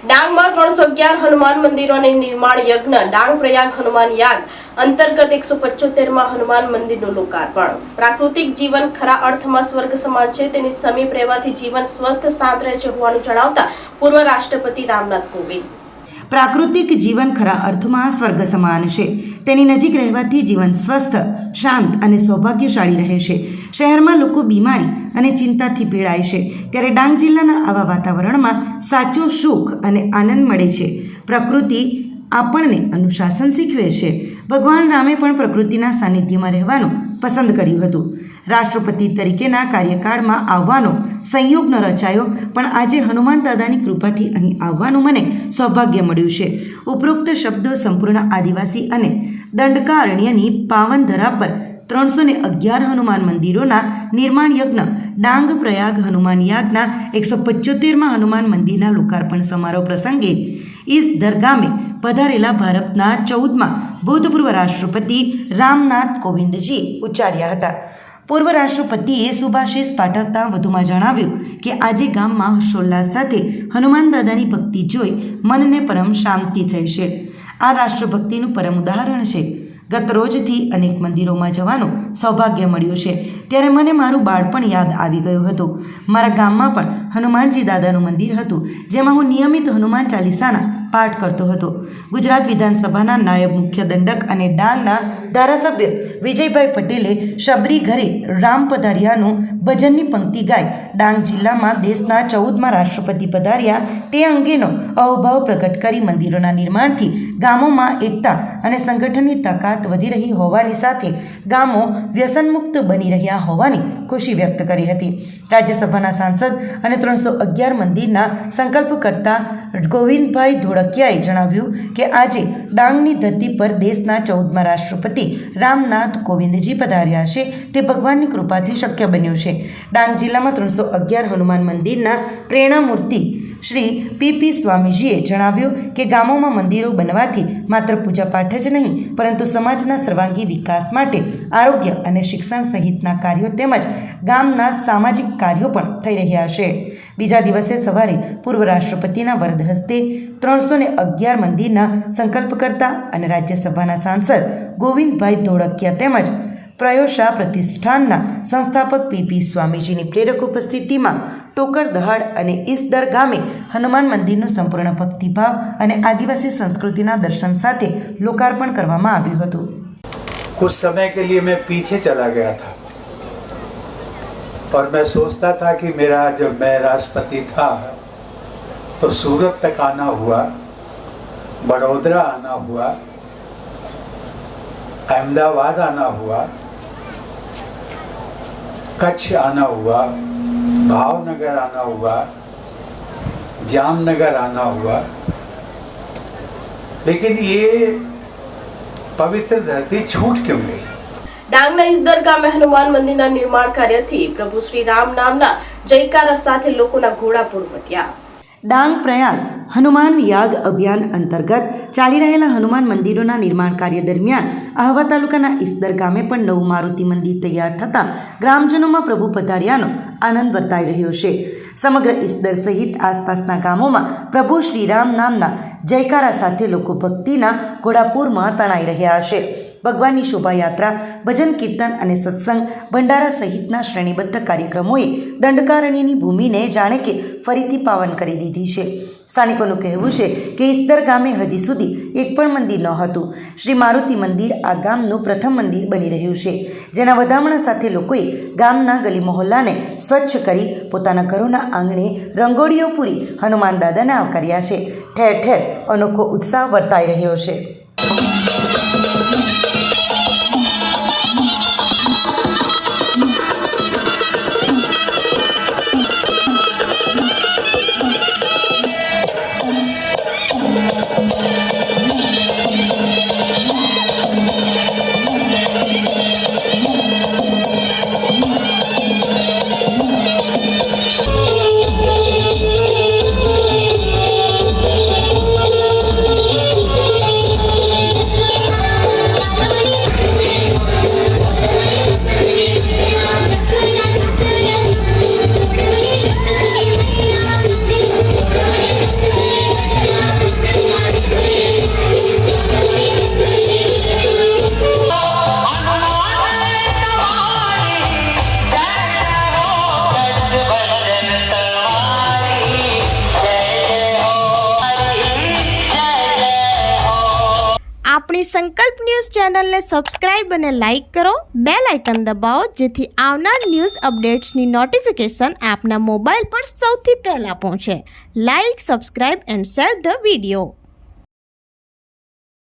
ડાંગમાં 311 હનુમાન મંદિરોની નિર્માણ યજ્ઞ ડાંગ પ્રયાગ હનુમાન યાગ અંતર્ગત 175માં હનુમાન મંદિરનું લોકાર્પણ। પ્રાકૃતિક જીવન ખરા અર્થમાં સ્વર્ગ સમાન છે, તેની સમીપ રહેવાથી જીવન સ્વસ્થ શાંત રહે છે હોવાનું જણાવતા પૂર્વ રાષ્ટ્રપતિ રામનાથ કોવિંદ। પ્રાકૃતિક જીવન ખરા અર્થમાં સ્વર્ગ સમાન છે, તેની નજીક રહેવાથી જીવન સ્વસ્થ, શાંત અને સૌભાગ્યશાળી રહે છે। શહેરમાં લોકો બીમારી અને ચિંતાથી પીડાય છે, ત્યારે ડાંગ જિલ્લાના આવા વાતાવરણમાં સાચો સુખ અને આનંદ મળે છે। પ્રકૃતિ આપણને અનુશાસન શીખવે છે। ભગવાન રામે પણ પ્રકૃતિના સાનિધ્યમાં રહેવાનું પસંદ કર્યું હતું। રાષ્ટ્રપતિ તરીકેના કાર્યકાળમાં આવવાનો સંયોગ ન રચાયો, પણ આજે હનુમાન દાદાની કૃપાથી અહીં આવવાનું મને સૌભાગ્ય મળ્યું છે। ઉપરોક્ત શબ્દો સંપૂર્ણ આદિવાસી અને દંડકારણ્યની પાવન ધરા પર 311 હનુમાન મંદિરોના નિર્માણ યજ્ઞ ડાંગ પ્રયાગ હનુમાન યાગના 175માં હનુમાન મંદિરના લોકાર્પણ સમારોહ પ્રસંગે ઇસ દરગામે પધારેલા ભારતના 14મા ભૂતપૂર્વ રાષ્ટ્રપતિ રામનાથ કોવિંદજીએ ઉચ્ચાર્યા હતા। પૂર્વ રાષ્ટ્રપતિએ શુભાશીષ પાઠવતા વધુમાં જણાવ્યું કે આજે ગામમાં હર્ષોલ્લાસ સાથે હનુમાન દાદાની ભક્તિ જોઈ મનને પરમ શાંતિ થઈ છે। આ રાષ્ટ્રભક્તિનું પરમ ઉદાહરણ છે। ગત રોજથી અનેક મંદિરોમાં જવાનું સૌભાગ્ય મળ્યું છે, ત્યારે મને મારું બાળપણ યાદ આવી ગયું હતું। મારા ગામમાં પણ હનુમાનજી દાદાનું મંદિર હતું, જેમાં હું નિયમિત હનુમાન ચાલીસાના પાઠ કરતો હતો। ગુજરાત વિધાનસભાના નાયબ મુખ્ય દંડક અને ડાંગના ધારાસભ્ય વિજયભાઈ પટેલે શબરી ઘરે રામ પધાર્યાનું ભજનની પંક્તિ ગાઈ ડાંગ જિલ્લામાં દેશના 14મા રાષ્ટ્રપતિ પધાર્યા તે અંગેનો અહોભાવ પ્રગટ કરી મંદિરોના નિર્માણથી ગામોમાં એકતા અને સંગઠનની તાકાત વધી રહી હોવાની સાથે ગામો વ્યસનમુક્ત બની રહ્યા હોવાની ખુશી વ્યક્ત કરી હતી। રાજ્યસભાના સાંસદ અને 311 મંદિરના સંકલ્પ કરતા ગોવિંદભાઈ ધોળકિયાએ જણાવ્યું કે આજે ડાંગની ધરતી પર દેશના 14મા રાષ્ટ્રપતિ રામનાથ કોવિંદજી પધાર્યા છે, તે ભગવાનની કૃપાથી શક્ય બન્યું છે। ડાંગ જિલ્લામાં 311 હનુમાન મંદિરના પ્રેરણામૂર્તિ શ્રી પી સ્વામીજીએ જણાવ્યું કે ગામોમાં મંદિરો બનવાથી માત્ર પૂજાપાઠ જ નહીં, પરંતુ સમાજના સર્વાંગી વિકાસ માટે આરોગ્ય અને શિક્ષણ સહિતના કાર્યો તેમજ ગામના સામાજિક કાર્યો પણ થઈ રહ્યા છે। બીજા દિવસે સવારે પૂર્વ રાષ્ટ્રપતિના વરદ હસ્તે 311 મંદિરના સંકલ્પ કરતા અને રાજ્યસભાના સાંસદ ગોવિંદભાઈ ધોળકિયા તેમજ પ્રયોશા પ્રતિષ્ઠાનના સંસ્થાપક પી સ્વામીજીની પ્રેરક ઉપસ્થિતિમાં ટોકર દહાડ અને ઈસદર ગામે હનુમાન મંદિરનું સંપૂર્ણ ભક્તિભાવ અને આદિવાસી સંસ્કૃતિના દર્શન સાથે લોકાર્પણ કરવામાં આવ્યું હતું। कुछ समय के लिए मैं पीछे चला गया था और मैं सोचता था कि मेरा जब मैं राष्ट्रपति था तो सूरत तक आना हुआ, बड़ौदा आना हुआ, अहमदाबाद आना हुआ, कच्छ आना हुआ, भावनगर आना हुआ, जामनगर आना हुआ, लेकिन ये पवित्र धरती छूट क्यों गई? ડાંગના ઈસદર ગામે હનુમાન મંદિરના નિર્માણ કાર્યથી પ્રભુ શ્રી રામ નામના જયકારા સાથે લોકોના ઘોડાપૂર મટ્યા। ડાંગ પ્રયાગ હનુમાન યાગ અભિયાન અંતર્ગત ચાલી રહેલા હનુમાન મંદિરોના નિર્માણ કાર્ય દરમિયાન આહવા તાલુકાના ઈસદર ગામે પણ નવું મારુતિ મંદિર તૈયાર થતાં ગ્રામજનોમાં પ્રભુ પધાર્યાનો આનંદ વર્તાઈ રહ્યો છે। સમગ્ર ઈસદર સહિત આસપાસના ગામોમાં પ્રભુ શ્રીરામ નામના જયકારા સાથે લોકો ભક્તિના ઘોડાપૂરમાં તણાઈ રહ્યા છે। ભગવાનની શોભાયાત્રા, ભજન કીર્તન અને સત્સંગ, ભંડારા સહિતના શ્રેણીબદ્ધ કાર્યક્રમોએ દંડકારણ્યની ભૂમિને જાણે કે ફરીથી પાવન કરી દીધી છે। સ્થાનિકોનું કહેવું છે કે ઈસદર ગામે હજી સુધી એક પણ મંદિર ન હતું। શ્રી મારુતિ મંદિર આ ગામનું પ્રથમ મંદિર બની રહ્યું છે, જેના વધામણા સાથે લોકોએ ગામના ગલી મહોલ્લાને સ્વચ્છ કરી પોતાના ઘરોના આંગણે રંગોળીઓ પૂરી હનુમાન દાદાને આવકાર્યા છે। ઠેર ઠેર અનોખો ઉત્સાહ વર્તાઈ રહ્યો છે। આપણી સંકલ્પ ન્યૂઝ ચેનલને સબસ્ક્રાઇબ અને લાઇક કરો, બેલ આઇકન દબાવો જેથી આવનાર ન્યૂઝ અપડેટ્સની નોટિફિકેશન આપના મોબાઈલ પર સૌથી પહેલાં પહોંચે. Like, subscribe and share the video.